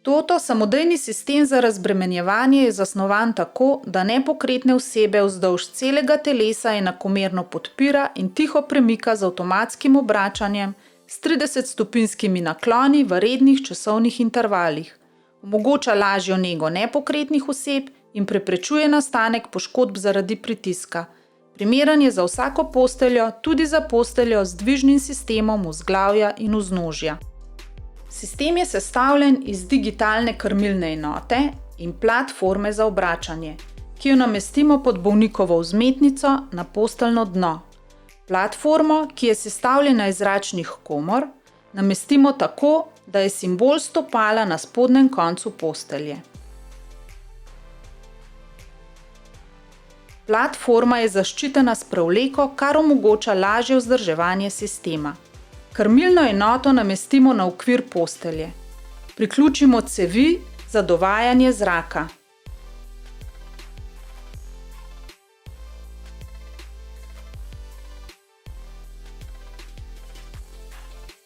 Toto samodejni sistem za razbremenjevanje je zasnovan tako, da nepokretne osebe vzdolž celega telesa enakomerno podpira in tiho premika z avtomatskim obračanjem s 30-stopinjskimi nakloni v rednih časovnih intervalih, omogoča lažjo nego nepokretnih oseb in preprečuje nastanek poškodb zaradi pritiska. Primeren je za vsako posteljo, tudi za posteljo z dvižnim sistemom vzglavja in vznožja. Sistem je sestavljen iz digitalne krmilne enote in platforme za obračanje, ki jo namestimo pod bolnikovo vzmetnico na posteljno dno. Platformo, ki je sestavljena iz zračnih komor, namestimo tako, da je simbol stopala na spodnjem koncu postelje. Platforma je zaščitena s prevleko, kar omogoča lažje vzdrževanje sistema. Krmilno enoto namestimo na okvir postelje. Priključimo cevi za dovajanje zraka.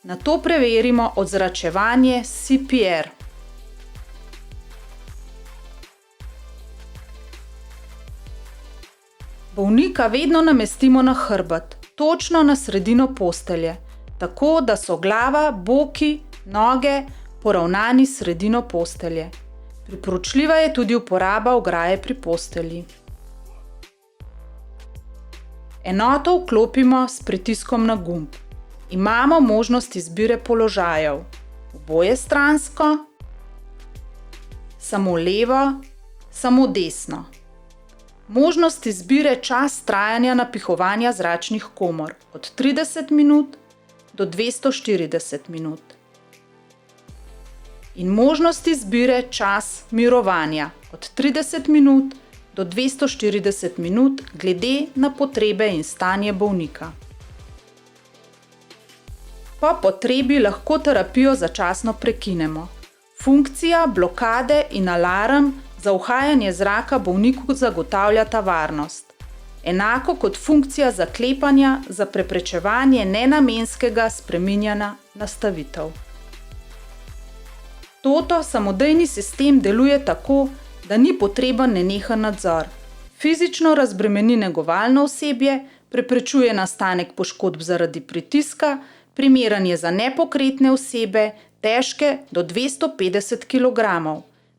Nato preverimo odzračevanje s CPR. Bolnika vedno namestimo na hrbet, točno na sredino postelje, tako da so glava, boki, noge poravnani s sredino postelje. Priporočljiva je tudi uporaba ograje pri postelji. Enoto vklopimo s pritiskom na gumb. Imamo možnost izbire položajev. Obojestransko, samo levo, samo desno. Možnost izbire čas trajanja napihovanja zračnih komor od 30 minut do 240 minut. In možnost izbire čas mirovanja od 30 minut do 240 minut glede na potrebe in stanje bolnika. Po potrebi lahko terapijo začasno prekinemo. Funkcija blokade in alarm za uhajanje zraka bolniku zagotavljata varnost. Enako kot funkcija zaklepanja za preprečevanje nenamenskega spreminjanja nastavitev. Toto samodejni sistem deluje tako, da ni potreben nenehen nadzor. Fizično razbremeni negovalno osebje, preprečuje nastanek poškodb zaradi pritiska, primeren je za nepokretne osebe, težke do 250 kg.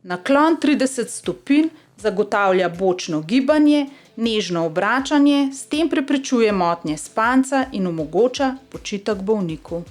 Naklon 30 stopinj zagotavlja bočno gibanje, nežno obračanje, s tem preprečuje motnje spanca in omogoča počitek bolniku.